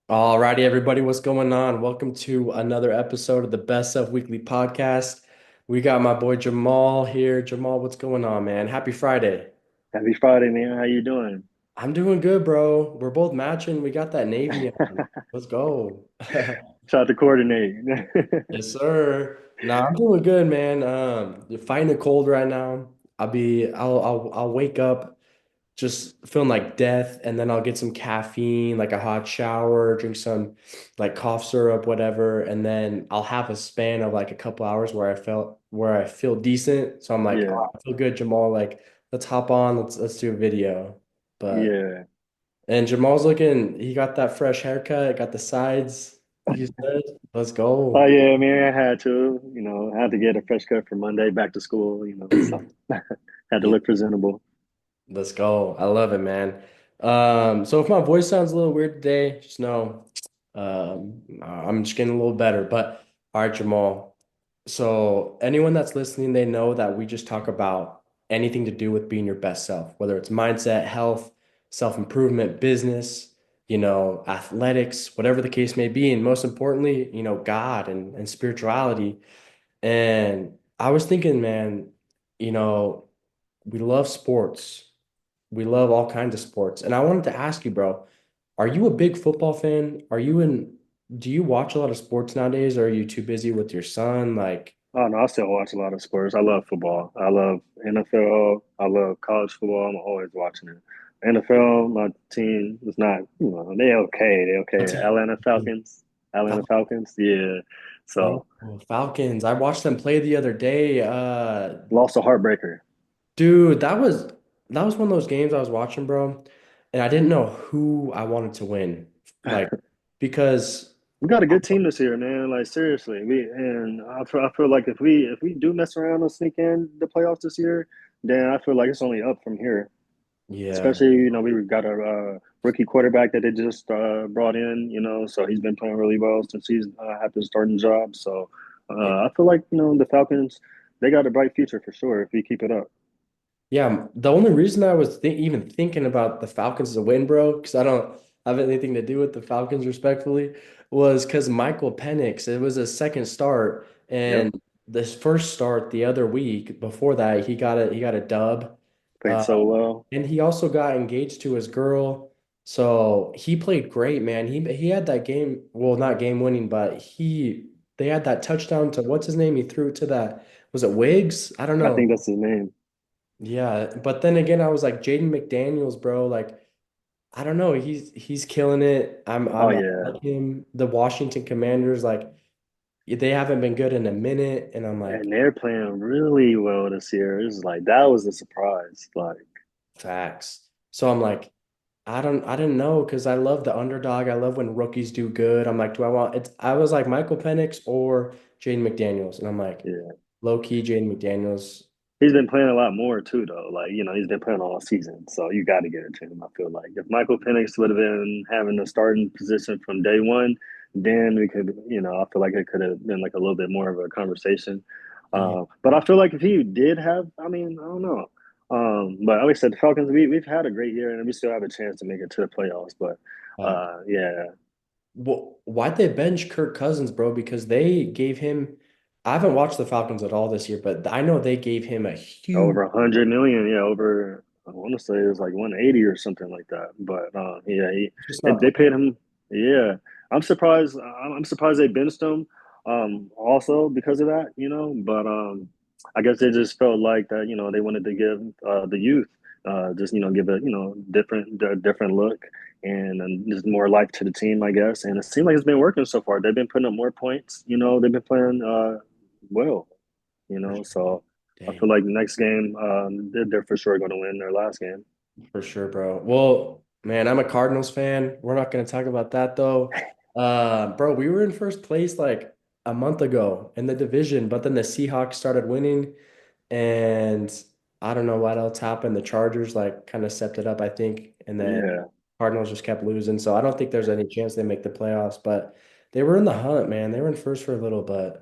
Alrighty, everybody, what's going on? Welcome to another episode of the Best of Weekly podcast. We got my boy Jamal here. Jamal, what's going on, man? Happy Friday. Happy Friday, man. How you doing? I'm doing good, bro. We're both matching. We got that Navy on. Let's go. Try to coordinate. Yes, sir. Nah, I'm doing good, man. Fighting the cold right now. I'll wake up just feeling like death, and then I'll get some caffeine, like a hot shower, drink some like cough syrup, whatever, and then I'll have a span of like a couple hours where I feel decent. So I'm like, Yeah, oh, I feel good, Jamal. Like, let's hop on, let's do a video. But yeah. and Jamal's looking, he got that fresh haircut, got the sides. He said, let's Oh go. yeah, man. I had to, I had to get a fresh cut for Monday back to school, so had to Yeah, look presentable. let's go. I love it, man. So if my voice sounds a little weird today, just know I'm just getting a little better. But all right, Jamal. So anyone that's listening, they know that we just talk about anything to do with being your best self, whether it's mindset, health, self-improvement, business, athletics, whatever the case may be. And most importantly, God and spirituality. And I was thinking, man, you know, we love sports. We love all kinds of sports. And I wanted to ask you, bro, are you a big football fan? Do you watch a lot of sports nowadays, or are you too busy with your son? Like, Oh no, I still watch a lot of sports. I love football. I love NFL. I love college football. I'm always watching it. NFL, my team is not, they okay. They okay. that's Atlanta Falcons. Atlanta Fal- Falcons. Yeah. oh, So Falcons. I watched them play the other day. lost a heartbreaker. Dude, that was one of those games I was watching, bro, and I didn't know who I wanted to win. Like, because We got a good team this year, man. Like seriously, I feel like if we do mess around and sneak in the playoffs this year, then I feel like it's only up from here. yeah. Especially, we've got a rookie quarterback that they just brought in. So he's been playing really well since he's had the starting job. So I feel like the Falcons, they got a bright future for sure if we keep it up. Yeah, the only reason I was even thinking about the Falcons as a win, bro, because I don't have anything to do with the Falcons, respectfully, was because Michael Penix, it was a second start, Yep, and this first start the other week before that, he got a dub, played uh, so well. and he also got engaged to his girl, so he played great, man. He had that game, well, not game winning, but they had that touchdown to what's his name? He threw it to that, was it Wiggs? I don't I know. think that's his name. Yeah, but then again, I was like Jaden McDaniels, bro. Like, I don't know, he's killing it. Oh I yeah. like him. The Washington Commanders, like, they haven't been good in a minute, and I'm like, And they're playing really well this year. It's like that was a surprise. Like, facts. So I'm like, I didn't know because I love the underdog. I love when rookies do good. I'm like, do I want it? I was like Michael Penix or Jaden McDaniels, and I'm like, yeah, low key Jaden McDaniels. he's been playing a lot more too, though. Like, he's been playing all season, so you got to get it to him. I feel like if Michael Penix would have been having the starting position from day one, then we could, I feel like it could have been like a little bit more of a conversation. Yeah. But I feel like if he did have, I mean, I don't know. But like I said, the Falcons, we've had a great year, and we still have a chance to make it to the playoffs. But yeah, Well, why'd they bench Kirk Cousins, bro? Because they gave him. I haven't watched the Falcons at all this year, but I know they gave him a huge. over 100 million, yeah, over I want to say it was like 180 or something like that. But yeah, Just they, not they paid playing. him. Yeah, I'm surprised. I'm surprised they benched him. Also because of that, But I guess they just felt like that. They wanted to give the youth just give a different look and just more life to the team, I guess. And it seems like it's been working so far. They've been putting up more points. They've been playing well so I Dang, feel like the next game, they're for sure going to win their last game. for sure, bro. Well, man, I'm a Cardinals fan. We're not going to talk about that though. Bro, we were in first place like a month ago in the division, but then the Seahawks started winning, and I don't know what else happened. The Chargers like kind of stepped it up, I think, and then Yeah, Cardinals just kept losing. So I don't think there's any chance they make the playoffs, but they were in the hunt, man. They were in first for a little bit.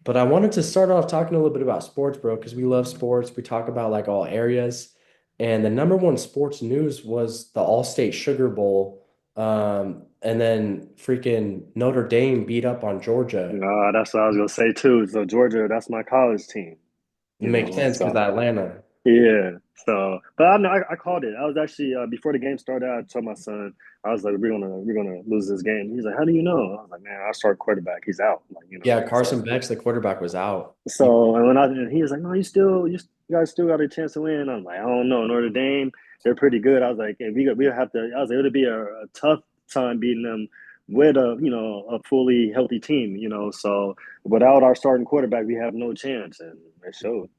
But I wanted to start off talking a little bit about sports, bro, because we love sports. We talk about like all areas. And the number one sports news was the All-State Sugar Bowl. And then freaking Notre Dame beat up on Georgia. That's what I was gonna say too. So Georgia, that's my college team, It you makes know. sense because So Atlanta. yeah. So, but I know I called it. I was actually before the game started. I told my son, I was like, we're gonna lose this game. He's like, how do you know? I was like, man, our start quarterback, he's out. Like, you know. Yeah, So Carson Beck's the quarterback was out. He, and he was like, no, you guys still got a chance to win. I'm like, I don't know. Notre Dame, they're pretty good. I was like, and we have to. I was like, it'll be a tough time beating them with a fully healthy team. So without our starting quarterback, we have no chance, and it showed.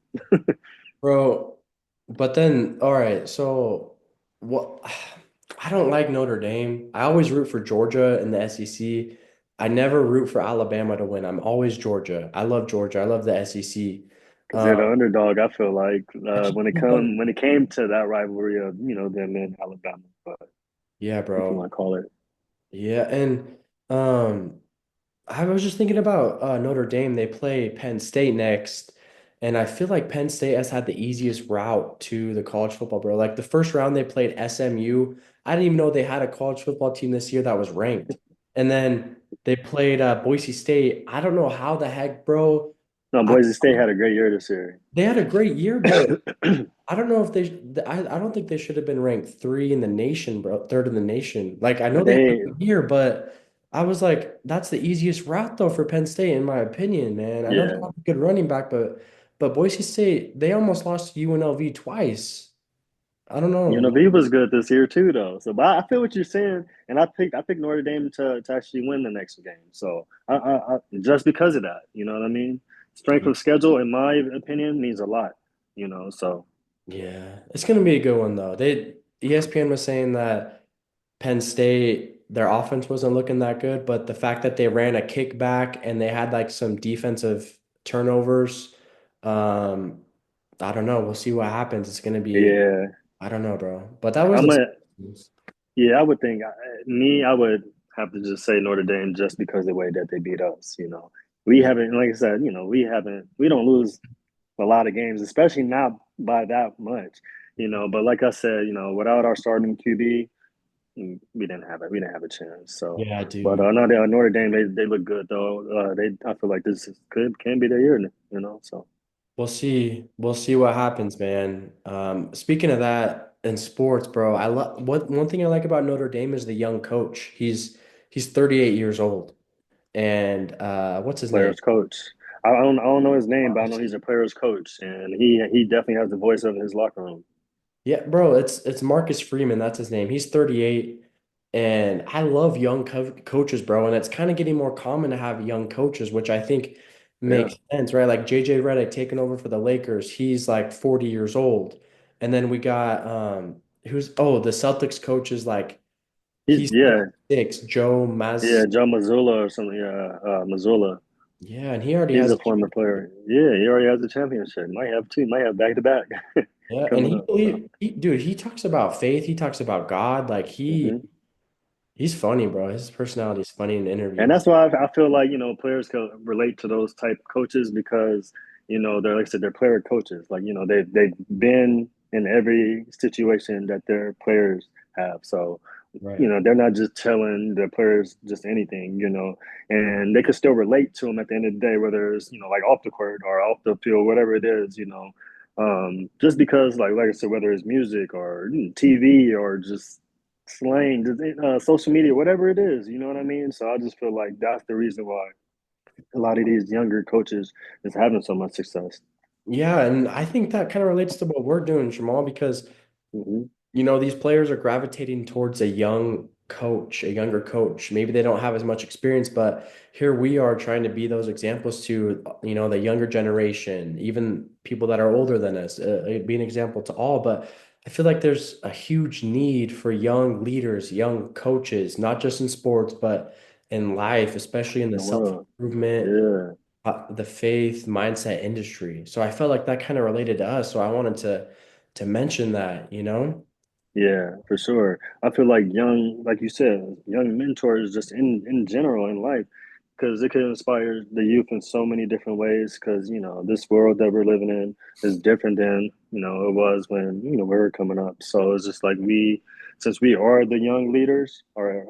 bro, but then, all right, so what? I don't like Notre Dame. I always root for Georgia in the SEC. I never root for Alabama to win. I'm always Georgia. I love Georgia. I love the SEC. Because they're the Um, underdog. I feel like I just feel like, when it came to that rivalry of them in Alabama, but yeah, if you bro. want to call it, Yeah, and um, I was just thinking about Notre Dame. They play Penn State next, and I feel like Penn State has had the easiest route to the college football, bro. Like the first round, they played SMU. I didn't even know they had a college football team this year that was ranked. And then they played Boise State. I don't know how the heck, bro. no, I, Boise State had a great year this year. they had a great year, but I don't know if I don't think they should have been ranked three in the nation, bro, third in the nation. Like, I know they had a They good year, but I was like, that's the easiest route, though, for Penn State, in my opinion, man. I know they yeah, have a good running back, but Boise State, they almost lost to UNLV twice. I don't know. UNLV was good this year too, though. So, but I feel what you're saying, and I picked Notre Dame to actually win the next game. So, just because of that, you know what I mean? Strength of schedule, in my opinion, means a lot. So Yeah, it's gonna be a good one though. ESPN was saying that Penn State, their offense wasn't looking that good, but the fact that they ran a kickback and they had like some defensive turnovers, um, I don't know. We'll see what happens. It's gonna be, yeah, I don't know, bro. But that was I'm a a yeah. I would think I would have to just say Notre Dame just because of the way that they beat us. We yeah, haven't, like I said, we don't lose a lot of games, especially not by that much. But like I said, without our starting QB, we didn't have a chance. So, yeah, but dude. no, Notre Dame they look good though. I feel like this could can be their year. So We'll see. We'll see what happens, man. Speaking of that in sports, bro, I love what one thing I like about Notre Dame is the young coach. He's 38 years old. And what's his name? players coach. I don't know his name, but I know he's a players coach, and he definitely has the voice of his locker room. Yeah, bro, it's Marcus Freeman. That's his name. He's 38, and I love young coaches, bro. And it's kind of getting more common to have young coaches, which I think Yeah, makes sense, right? Like JJ Redick taking over for the Lakers. He's like 40 years old, and then we got the Celtics coach is like he's he's yeah 36, Joe yeah Maz. Joe Mazzulla or something. Yeah, Mazzulla. Yeah, and he already He's has a a former championship. player. Yeah, he already has a championship. Might have two. Might have back to back Yeah, and coming up. So. dude, he talks about faith. He talks about God. Like hmm he's funny, bro. His personality is funny in And interviews. that's why I feel like players can relate to those type coaches because they're like I said they're player coaches. Like they've been in every situation that their players have. So Right. they're not just telling the players just anything. And they can still relate to them at the end of the day, whether it's like off the court or off the field, whatever it is. Just because like I said, whether it's music or TV or just slang, social media, whatever it is, you know what I mean? So I just feel like that's the reason why a lot of these younger coaches is having so much success. Yeah, and I think that kind of relates to what we're doing, Jamal, because hmm these players are gravitating towards a young coach, a younger coach. Maybe they don't have as much experience, but here we are trying to be those examples to, the younger generation, even people that are older than us, be an example to all. But I feel like there's a huge need for young leaders, young coaches, not just in sports, but in life, especially in In the the world. self-improvement, Yeah. the faith mindset industry. So I felt like that kind of related to us. So I wanted to mention that. Yeah, for sure. I feel like young, like you said, young mentors just in general in life, because it can inspire the youth in so many different ways. Because this world that we're living in is different than it was when we were coming up. So it's just like we since we are the young leaders, or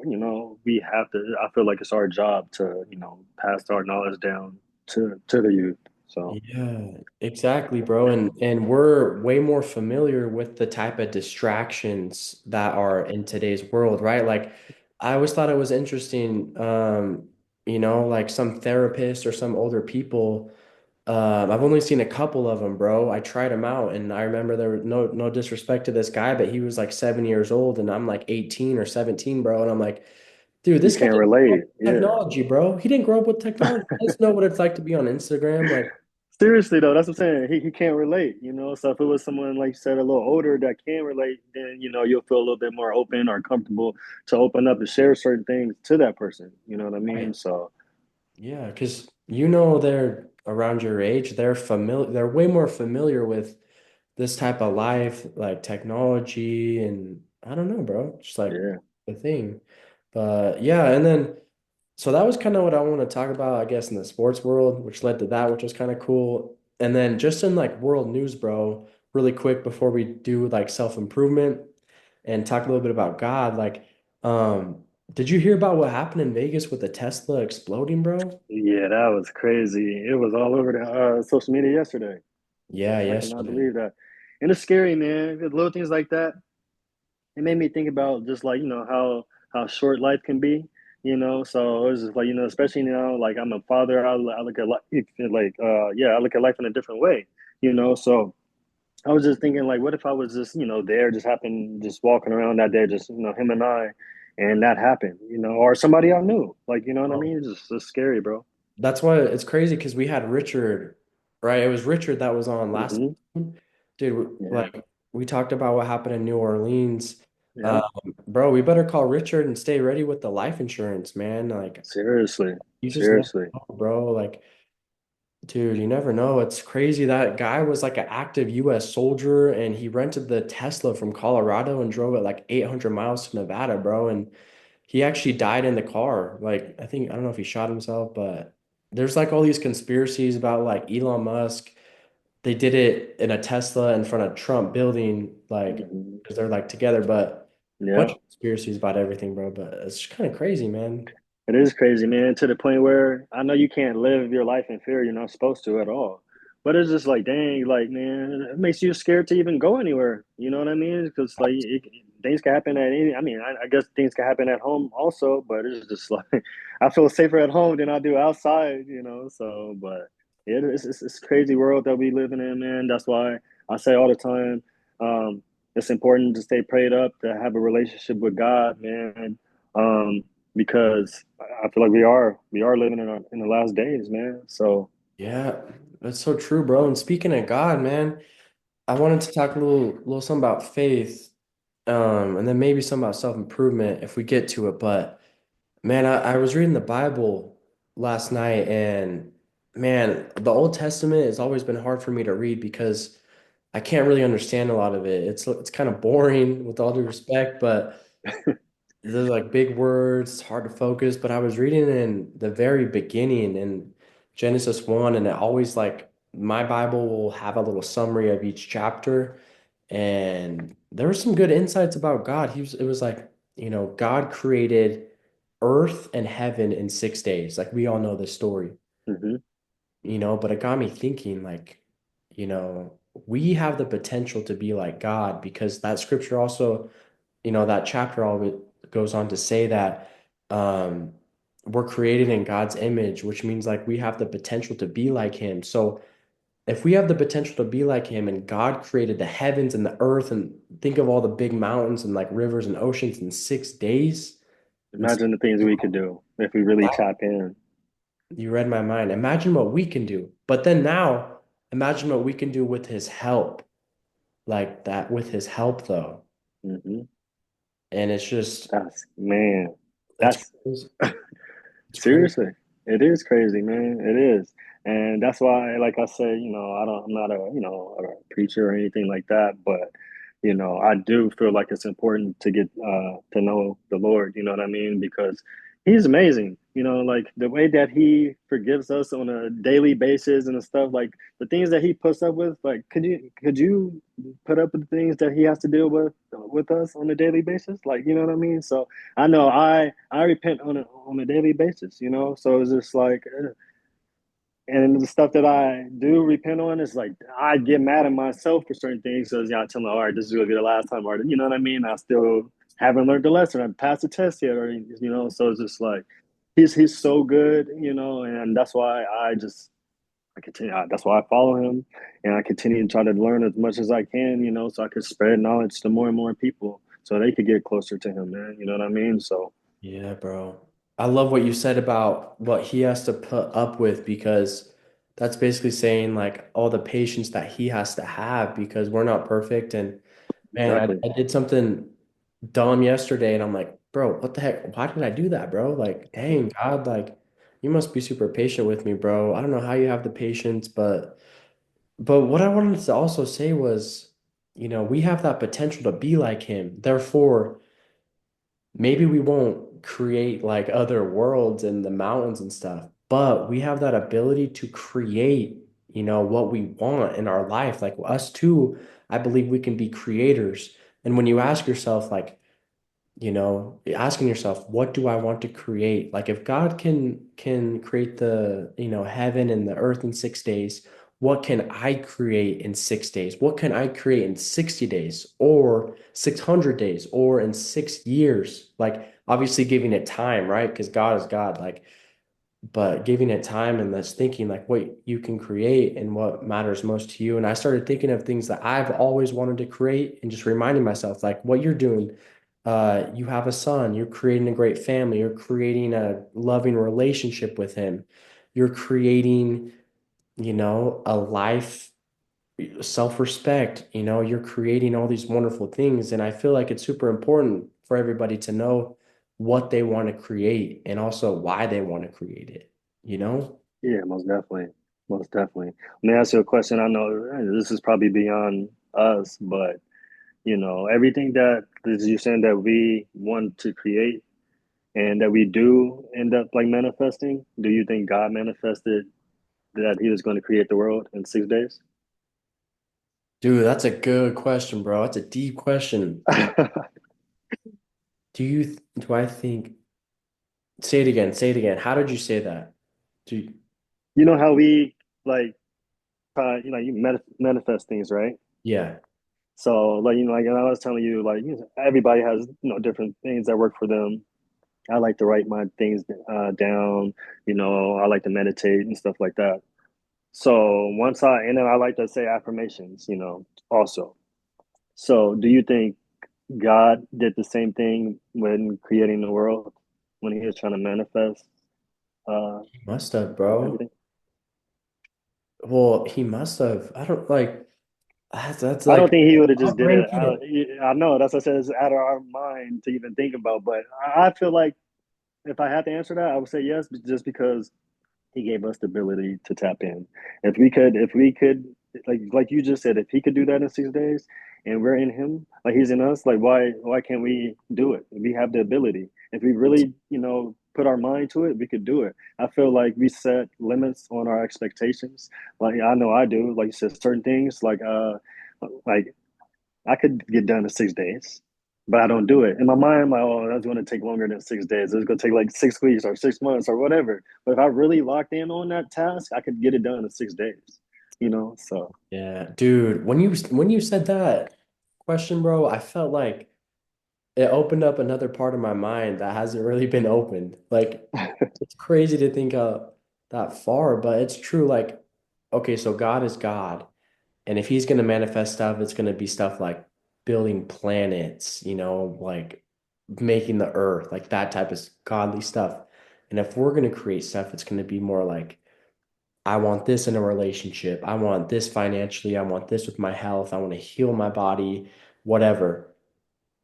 we have to. I feel like it's our job to pass our knowledge down to the youth. So Yeah, exactly, bro. And we're way more familiar with the type of distractions that are in today's world, right? Like I always thought it was interesting, like some therapists or some older people. I've only seen a couple of them, bro. I tried them out, and I remember there was no disrespect to this guy, but he was like 7 years old, and I'm like 18 or 17, bro. And I'm like, dude, you this guy can't didn't grow up relate. with Yeah. technology, bro. He didn't grow up with technology. He doesn't know what it's like to be on Instagram. Like, Seriously though, that's what I'm saying. He can't relate. So if it was someone like you said a little older that can relate, then you'll feel a little bit more open or comfortable to open up and share certain things to that person. You know what I mean? right. So Yeah, because they're around your age, they're way more familiar with this type of life, like technology, and I don't know, bro, just like yeah, the thing. But yeah, and then so that was kind of what I want to talk about, I guess, in the sports world, which led to that, which was kind of cool. And then just in like world news, bro, really quick before we do like self-improvement and talk a little bit about God, like, did you hear about what happened in Vegas with the Tesla exploding, bro? yeah, that was crazy. It was all over the social media yesterday. Yeah, I cannot yesterday. believe that, and it's scary, man. Little things like that. It made me think about just like how short life can be. So it was just like especially now, like I'm a father. I look at life like I look at life in a different way. So I was just thinking, like, what if I was just, there, just happened, just walking around that day, just, him and I, and that happened, or somebody I knew, like, you know what I Oh, mean? It's just scary, bro. that's why it's crazy because we had Richard, right? It was Richard that was on last Hmm. time. Dude, Yeah, like we talked about what happened in New Orleans. yeah, Um, Bro, we better call Richard and stay ready with the life insurance, man. Like seriously, you just never seriously. know, bro. Like, dude, you never know. It's crazy. That guy was like an active US soldier and he rented the Tesla from Colorado and drove it like 800 miles to Nevada, bro. And he actually died in the car. Like, I don't know if he shot himself, but there's like all these conspiracies about like Elon Musk. They did it in a Tesla in front of Trump building, like, Hmm. because they're like together, but bunch Yeah. of conspiracies about everything, bro. But it's kind of crazy, man. It is crazy, man, to the point where I know you can't live your life in fear. You're not supposed to at all. But it's just like, dang, like, man, it makes you scared to even go anywhere. You know what I mean? Because, like, things can happen at any, I mean, I guess things can happen at home also, but it's just like, I feel safer at home than I do outside. So, but yeah, it's crazy world that we living in, man. That's why I say all the time, it's important to stay prayed up, to have a relationship with God, man. Um, because I feel like we are living in the last days, man. So Yeah, that's so true, bro. And speaking of God, man, I wanted to talk a little something about faith, and then maybe some about self-improvement if we get to it. But man, I was reading the Bible last night, and man, the Old Testament has always been hard for me to read because I can't really understand a lot of it. It's kind of boring with all due respect, but there's like big words, it's hard to focus. But I was reading in the very beginning in Genesis 1, and it always like my Bible will have a little summary of each chapter. And there were some good insights about God. It was like, God created earth and heaven in 6 days. Like we all know this story, hmm but it got me thinking, like, we have the potential to be like God because that scripture also, that chapter always goes on to say that um, we're created in God's image, which means like we have the potential to be like Him. So if we have the potential to be like Him and God created the heavens and the earth and think of all the big mountains and like rivers and oceans in 6 days, and imagine the things we could do if we really tap in. you read my mind. Imagine what we can do. But then now, imagine what we can do with His help, like that with His help though. Hmm. And it's just, That's man. it's That's crazy. It's crazy. seriously. It is crazy, man. It is, and that's why, like I said, I'm not a preacher or anything like that, but I do feel like it's important to get to know the Lord. You know what I mean? Because he's amazing. You know, like the way that he forgives us on a daily basis and stuff, like the things that he puts up with, like could you put up with the things that he has to deal with us on a daily basis? Like, you know what I mean? So I know I repent on a daily basis, you know? So it's just like and the stuff that I do repent on is like I get mad at myself for certain things because I tell me, all right, this is gonna be the last time, or you know what I mean? I still haven't learned the lesson. I passed the test yet, or you know, so it's just like he's so good, you know, and that's why I continue. That's why I follow him, and I continue to try to learn as much as I can, you know, so I could spread knowledge to more and more people, so they could get closer to him, man. You know what I mean? So Yeah, bro. I love what you said about what he has to put up with because that's basically saying like all the patience that he has to have because we're not perfect. And man, exactly. I did something dumb yesterday and I'm like, bro, what the heck? Why did I do that, bro? Like, dang, God, like you must be super patient with me, bro. I don't know how you have the patience, but what I wanted to also say was, we have that potential to be like him. Therefore, maybe we won't create like other worlds and the mountains and stuff, but we have that ability to create, what we want in our life. Like us too, I believe we can be creators. And when you ask yourself, like, asking yourself, what do I want to create? Like if God can create the, heaven and the earth in 6 days, what can I create in 6 days? What can I create in 60 days or 600 days or in 6 years? Like obviously giving it time, right? Because God is God. Like but giving it time and that's thinking like what you can create and what matters most to you. And I started thinking of things that I've always wanted to create and just reminding myself like what you're doing. You have a son, you're creating a great family, you're creating a loving relationship with him, you're creating, a life, self-respect, you're creating all these wonderful things. And I feel like it's super important for everybody to know what they want to create and also why they want to create it, you know? Yeah, most definitely. Most definitely. Let me ask you a question. I know this is probably beyond us, but you know, everything that is you saying that we want to create and that we do end up like manifesting, do you think God manifested that he was going to create the world in 6 days? Dude, that's a good question, bro. That's a deep question. Do I think, say it again. How did you say that? Do you, You know how we like try, you know, manifest things, right? yeah, So like you know, like I was telling you, like you know, everybody has you know different things that work for them. I like to write my things down. You know, I like to meditate and stuff like that. So and then I like to say affirmations. You know, also. So do you think God did the same thing when creating the world, when he was trying to manifest uh, he must have, bro. everything? Well, he must have. I don't like that's I don't like think he would have my just did it brain out. can't. I know that's what I said. It's out of our mind to even think about. But I feel like if I had to answer that, I would say yes, just because he gave us the ability to tap in. If we could, like you just said, if he could do that in 6 days, and we're in him, like he's in us, like why can't we do it? We have the ability. If we really, you know, put our mind to it, we could do it. I feel like we set limits on our expectations. Like I know I do. Like you said, certain things, like I could get done in 6 days, but I don't do it. In my mind, I'm like, oh, that's going to take longer than 6 days. It's going to take like 6 weeks or 6 months or whatever. But if I really locked in on that task, I could get it done in 6 days. You know, so Yeah, dude, when you said that question, bro, I felt like it opened up another part of my mind that hasn't really been opened. Like it's crazy to think that far, but it's true. Like, okay, so God is God. And if he's going to manifest stuff, it's going to be stuff like building planets, like making the earth, like that type of godly stuff. And if we're going to create stuff, it's going to be more like, I want this in a relationship. I want this financially. I want this with my health. I want to heal my body, whatever.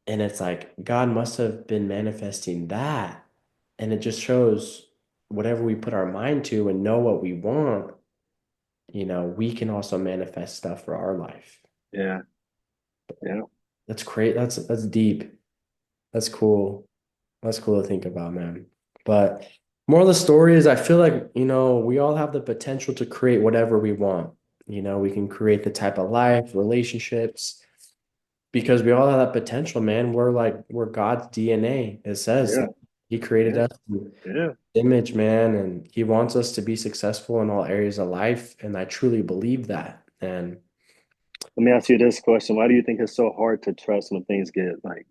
And it's like, God must have been manifesting that. And it just shows whatever we put our mind to and know what we want, we can also manifest stuff for our life. yeah, yeah. That's great. That's deep. That's cool. That's cool to think about, man. But more of the story is I feel like, we all have the potential to create whatever we want. We can create the type of life, relationships, because we all have that potential, man. We're God's DNA. It says Yeah, like He created yeah, us in yeah. His image, man, and He wants us to be successful in all areas of life. And I truly believe that. And Let me ask you this question: why do you think it's so hard to trust when things get like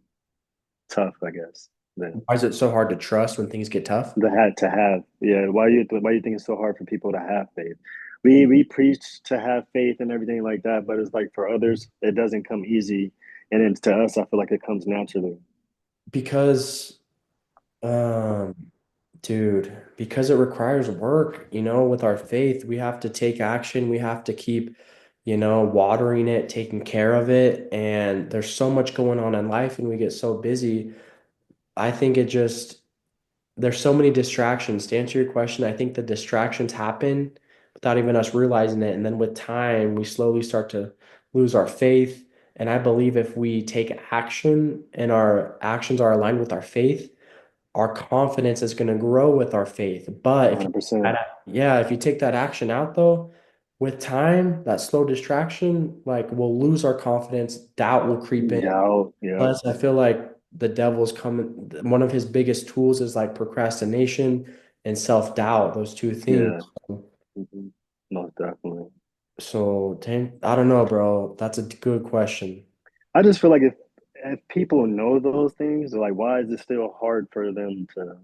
tough? I guess then why is it so hard to trust when things get tough? the had to have. Yeah, why do you think it's so hard for people to have faith? We preach to have faith and everything like that, but it's like for others it doesn't come easy, and then to us I feel like it comes naturally. Because, um, dude, because it requires work, with our faith, we have to take action. We have to keep, watering it, taking care of it. And there's so much going on in life, and we get so busy. I think there's so many distractions. To answer your question, I think the distractions happen without even us realizing it. And then with time, we slowly start to lose our faith. And I believe if we take action and our actions are aligned with our faith, our confidence is going to grow with our faith. But if you, 100%. yeah, if you take that action out though, with time, that slow distraction, like we'll lose our confidence, doubt will creep in. Yeah, yeah, Plus, I feel like the devil's coming, one of his biggest tools is like procrastination and self-doubt, those two things. yeah. Most definitely. So, I don't know, bro. That's a good question. I just feel like if people know those things, like why is it still hard for them to,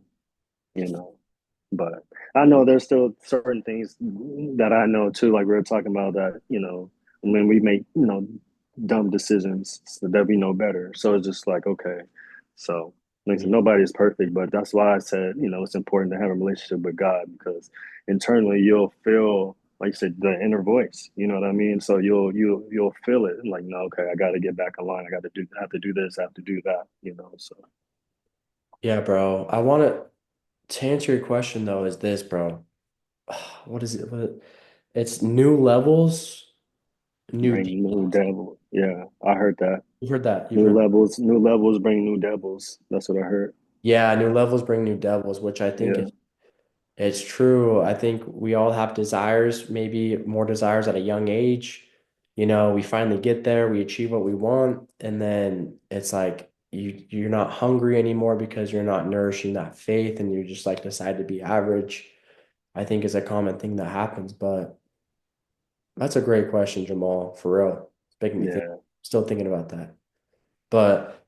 you know? But I know there's still certain things that I know too, like we are talking about that, when we make, dumb decisions so that we know better. So it's just like, okay. So like I Yeah, said, nobody is perfect, but that's why I said, it's important to have a relationship with God because internally you'll feel like you said, the inner voice, you know what I mean? So you'll feel it like, no, okay, I gotta get back in line. I have to do this, I have to do that. So yeah, bro. I want to answer your question though, is this, bro? What is it? It's new levels, new. bring new devil. Yeah, I heard that. You've heard that. You've New heard. levels, new levels bring new devils. That's what I heard. Yeah, new levels bring new devils, which I think Yeah. it's true. I think we all have desires, maybe more desires at a young age. We finally get there, we achieve what we want, and then it's like you're not hungry anymore because you're not nourishing that faith and you just like decide to be average. I think is a common thing that happens, but that's a great question, Jamal, for real. It's making me think, Yeah. still thinking about that. But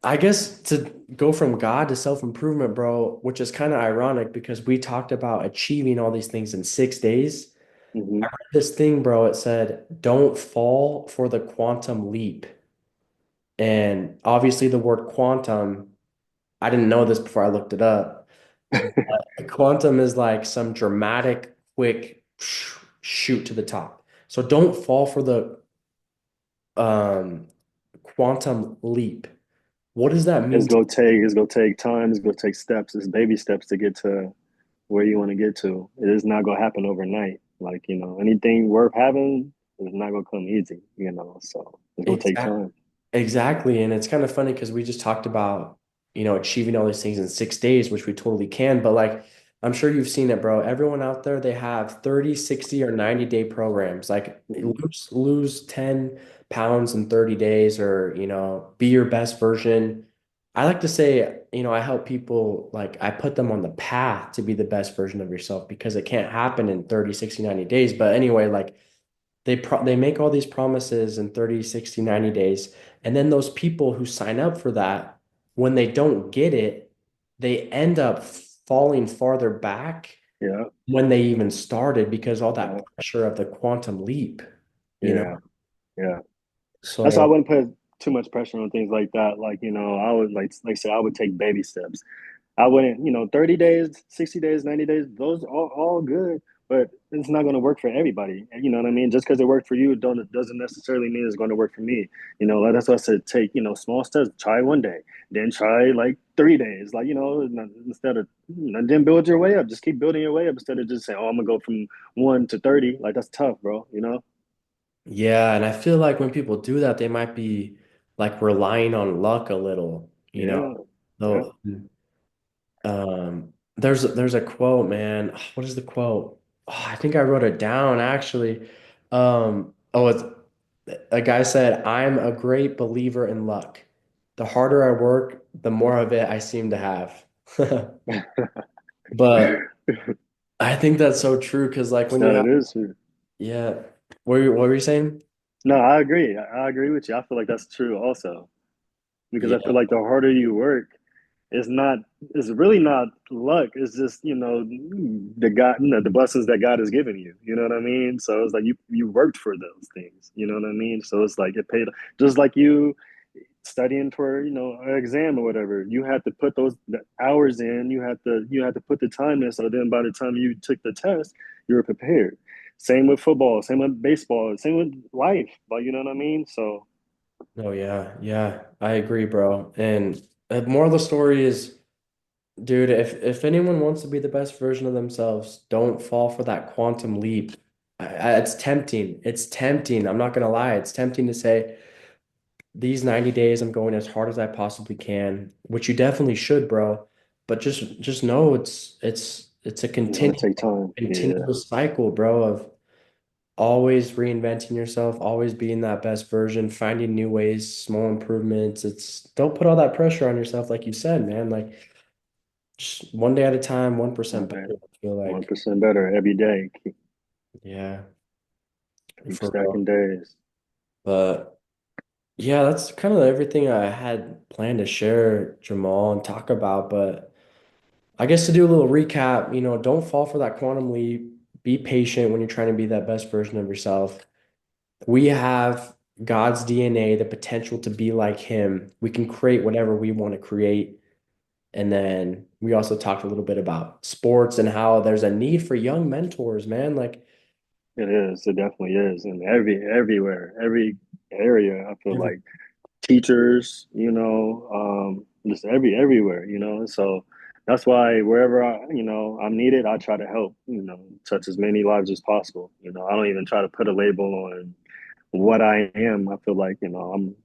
I guess to go from God to self-improvement, bro, which is kind of ironic because we talked about achieving all these things in 6 days. I Hmm. read this thing, bro. It said, don't fall for the quantum leap. And obviously, the word quantum, I didn't know this before I looked it up. Quantum is like some dramatic, quick shoot to the top. So don't fall for the um, quantum leap. What does that mean? It's gonna take time. It's gonna take steps. It's baby steps to get to where you want to get to. It is not gonna happen overnight. Like anything worth having is not gonna come easy. So it's gonna take Exactly. time. Exactly. And it's kind of funny because we just talked about, achieving all these things in 6 days, which we totally can. But like, I'm sure you've seen it, bro. Everyone out there, they have 30, 60, or 90-day programs. Like Hmm. lose 10 pounds in 30 days or, be your best version. I like to say, I help people, like I put them on the path to be the best version of yourself because it can't happen in 30, 60, 90 days. But anyway, like they make all these promises in 30, 60, 90 days. And then those people who sign up for that, when they don't get it, they end up falling farther back Yeah. when they even started because all that Yeah. pressure of the quantum leap, you know? Yeah. Yeah. That's why I So wouldn't put too much pressure on things like that. Like I would like I said, I would take baby steps. I wouldn't, 30 days, 60 days, 90 days, those all good, but it's not going to work for everybody. You know what I mean? Just because it worked for you doesn't necessarily mean it's going to work for me. Like that's why I said take, small steps, try one day, then try like 3 days. Like, instead of then build your way up. Just keep building your way up instead of just saying, oh, I'm gonna go from 1 to 30. Like that's tough, bro. yeah, and I feel like when people do that, they might be like relying on luck a little, Yeah. Yeah. Though, um, there's a quote, man. What is the quote? Oh, I think I wrote it down actually. It's a guy said, "I'm a great believer in luck. The harder I work, the more of it I seem to have." But I think that's so true because like when you No, have that is true. yeah, what were you saying? No, I agree. I agree with you. I feel like that's true also because I Yeah, feel like the harder you work, it's not. It's really not luck. It's just the God, the blessings that God has given you. You know what I mean? So it's like you worked for those things. You know what I mean? So it's like it paid. Just like you studying for an exam or whatever, you had to put those the hours in. You had to put the time in. So then by the time you took the test, you were prepared. Same with football. Same with baseball. Same with life. But you know what I mean? So oh yeah, yeah, I agree, bro. And more of the story is, dude, if anyone wants to be the best version of themselves, don't fall for that quantum leap. It's tempting. It's tempting. I'm not gonna lie. It's tempting to say these 90 days I'm going as hard as I possibly can, which you definitely should, bro. But just know it's a it's gonna take time. Yeah. continuous cycle, bro, of always reinventing yourself, always being that best version, finding new ways, small improvements. It's don't put all that pressure on yourself, like you said, man. Like just one day at a time, 1% Okay. better. I feel One like, percent better every day. yeah, Keep for real. stacking days. But yeah, that's kind of everything I had planned to share, Jamal, and talk about. But I guess to do a little recap, don't fall for that quantum leap. Be patient when you're trying to be that best version of yourself. We have God's DNA, the potential to be like Him. We can create whatever we want to create. And then we also talked a little bit about sports and how there's a need for young mentors, man. Like It is. It definitely is. And everywhere, every area, I feel every like teachers, just everywhere, So that's why wherever I'm needed, I try to help, touch as many lives as possible. I don't even try to put a label on what I am. I feel like, I'm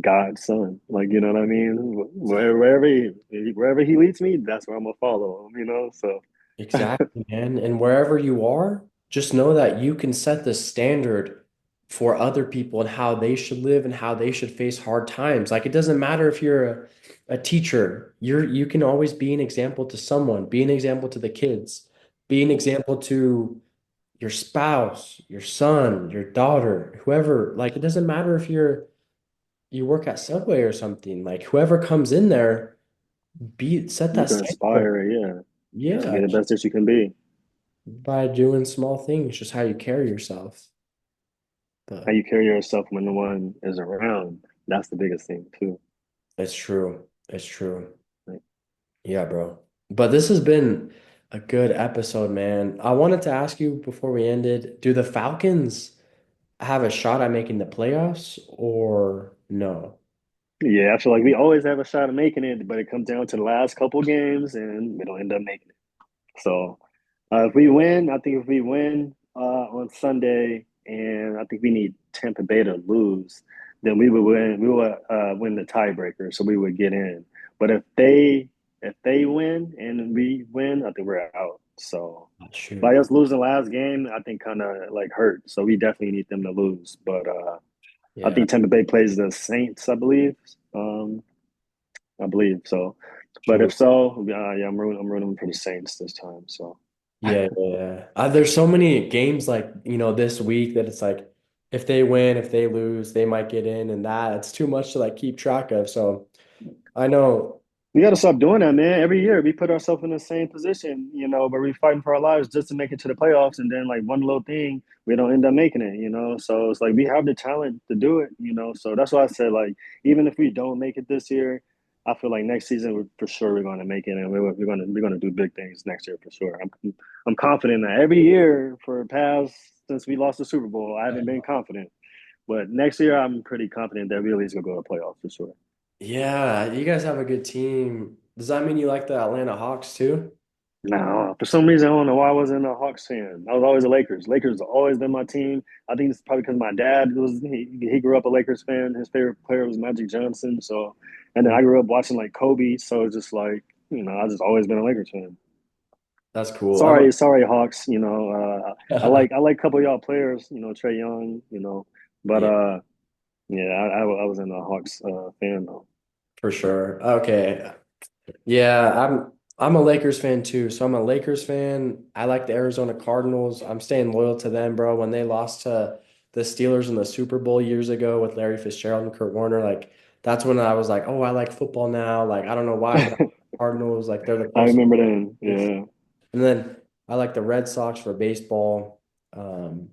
God's son. Like, you know what I mean? Wherever he leads me, that's where I'm gonna follow him. So exactly, man. And wherever you are, just know that you can set the standard for other people and how they should live and how they should face hard times. Like it doesn't matter if you're a teacher, you can always be an example to someone, be an example to the kids, be an example to your spouse, your son, your daughter, whoever. Like it doesn't matter if you work at Subway or something. Like whoever comes in there, be set you that can standard. inspire, yeah, to be Yeah, the best that you can be. by doing small things, just how you carry yourself. How But you carry yourself when no one is around. That's the biggest thing too. it's true. It's true. Like, Yeah, bro. But this has been a good episode, man. I wanted to ask you before we ended, do the Falcons have a shot at making the playoffs or no? yeah, I feel like we always have a shot of making it, but it comes down to the last couple games and we don't end up making it. So if we win, I think if we win on Sunday, and I think we need Tampa Bay to lose, then we would win. We would win the tiebreaker, so we would get in. But if they win and we win, I think we're out. So Oh, by shoot. us losing last game, I think kind of like hurt. So we definitely need them to lose. But I Yeah, think Tampa Bay plays the Saints, I believe. I believe so. But true. if so, yeah, I'm rooting for the Saints this time. So. Yeah, yeah, yeah. There's so many games like, this week that it's like if they win, if they lose, they might get in and that it's too much to like keep track of. So I know. We got to stop doing that, man. Every year we put ourselves in the same position, where we fighting for our lives just to make it to the playoffs, and then like one little thing we don't end up making it. So it's like we have the talent to do it. So that's why I said like even if we don't make it this year, I feel like next season for sure we're going to make it, and we're going to do big things next year for sure. I'm confident that every year for past since we lost the Super Bowl, I haven't been confident, but next year I'm pretty confident that we at least gonna go to playoffs for sure. Yeah, you guys have a good team. Does that mean you like the Atlanta Hawks too? No, for some reason I don't know why I wasn't a Hawks fan. I was always a Lakers. Lakers have always been my team. I think it's probably because my dad he grew up a Lakers fan. His favorite player was Magic Johnson. So, and then Mm. I grew up watching like Kobe. So it's just like I just always been a Lakers fan. That's cool. Sorry, Hawks. I like a couple of y'all players. Trey Young. But Yeah, yeah, I wasn't a Hawks fan though. for sure. Okay. Yeah, I'm a Lakers fan too. So I'm a Lakers fan. I like the Arizona Cardinals. I'm staying loyal to them, bro. When they lost to the Steelers in the Super Bowl years ago with Larry Fitzgerald and Kurt Warner, like that's when I was like, oh, I like football now. Like I don't know why, but Cardinals, like they're the I closest. remember then. Yeah, And then I like the Red Sox for baseball. Um,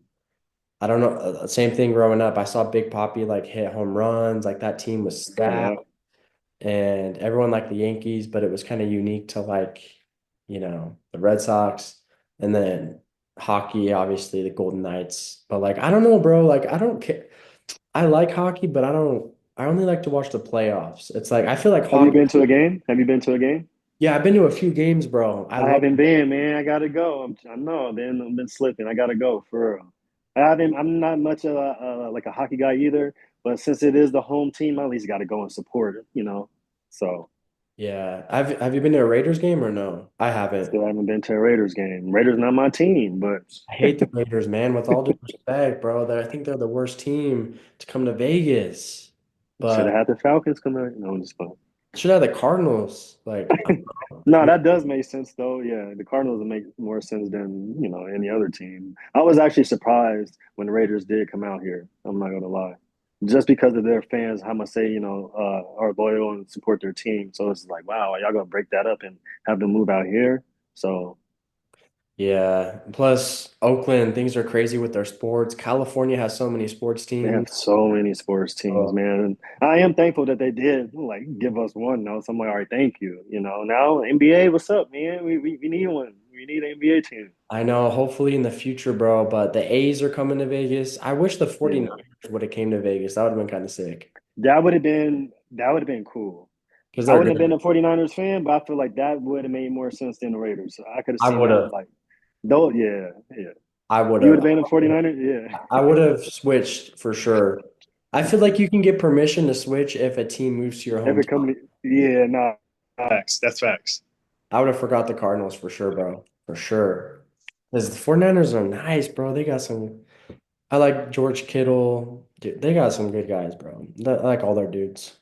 I don't know. Same thing growing up. I saw Big Papi like hit home runs. Like that team was stacked yeah. and everyone liked the Yankees, but it was kind of unique to the Red Sox and then hockey, obviously the Golden Knights. But like, I don't know, bro. Like, I don't care. I like hockey, but I only like to watch the playoffs. It's like, I feel like Have you hockey. been to a game? Have you been to a game? Yeah, I've been to a few games, bro. I I love, haven't been, man. I gotta go. I know, man. I've been slipping. I gotta go for real. I haven't. I'm not much of like a hockey guy either. But since it is the home team, I at least got to go and support it. So yeah. Have you been to a Raiders game or no? I haven't. still haven't been to a Raiders game. Raiders not my team, but I hate the Raiders, man. With all due respect, bro, I think they're the worst team to come to Vegas. should have But had the Falcons come out. No, I'm just fine. should have the Cardinals. Like, No, that does make sense though. Yeah, the Cardinals would make more sense than any other team. I was actually surprised when the Raiders did come out here. I'm not gonna lie, just because of their fans, how much say are loyal and support their team. So it's like, wow, y'all gonna break that up and have them move out here? So yeah. Plus, Oakland, things are crazy with their sports. California has so many sports they teams. have so many sports teams, Oh, man. And I am thankful that they did like give us one. Now, so I'm like, all right, thank you. Now NBA, what's up, man? We need one. We need an NBA team. I know, hopefully in the future, bro, but the A's are coming to Vegas. I wish the Yeah. 49ers would have came to Vegas. That would have been kind of sick That would have been cool. because I they're wouldn't have been good. a 49ers fan, but I feel like that would have made more sense than the Raiders. So I could have I seen would that have. like though, yeah, yeah. I would You would have. have been a 49ers? I Yeah. would have switched for sure. I feel like you can get permission to switch if a team moves to your Every hometown. company, yeah, nah. Facts. That's facts. I would have forgot the Cardinals for sure, bro. For sure. Because the 49ers are nice, bro. They got some. I like George Kittle. Dude, they got some good guys, bro. I like all their dudes.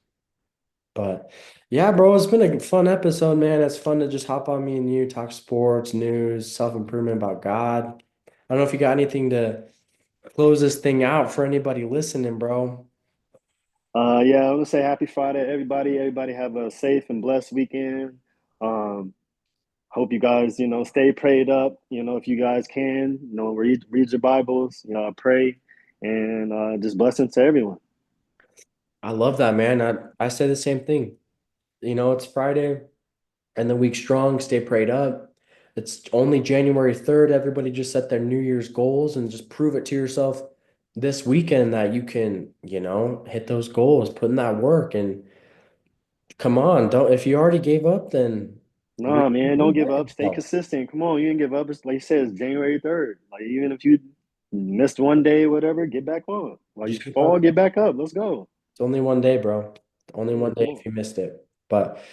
But yeah, bro, it's been a fun episode, man. It's fun to just hop on me and you, talk sports, news, self-improvement about God. I don't know if you got anything to close this thing out for anybody listening, bro. Yeah, I want to say happy Friday, everybody. Everybody have a safe and blessed weekend. Um, hope you guys, stay prayed up. If you guys can, read your Bibles, pray, and just blessings to everyone. I love that, man. I say the same thing. It's Friday and the week strong. Stay prayed up. It's only January 3rd. Everybody just set their New Year's goals and just prove it to yourself this weekend that you can, hit those goals, put in that work. And come on, don't, if you already gave up, then Nah, man, don't give reinvent up. Stay yourself. consistent. Come on, you didn't give up. It's like you said, it's January 3rd. Like even if you missed one day, whatever, get back on. While you Just keep on. fall, get back up. Let's go. It's only one day, bro. Only Yeah, one day come if on. you missed it. But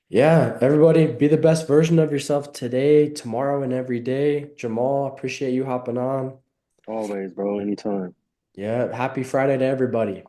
yeah, everybody be the best version of yourself today, tomorrow, and every day. Jamal, appreciate you hopping on. Always, bro. Anytime. Yeah, happy Friday to everybody.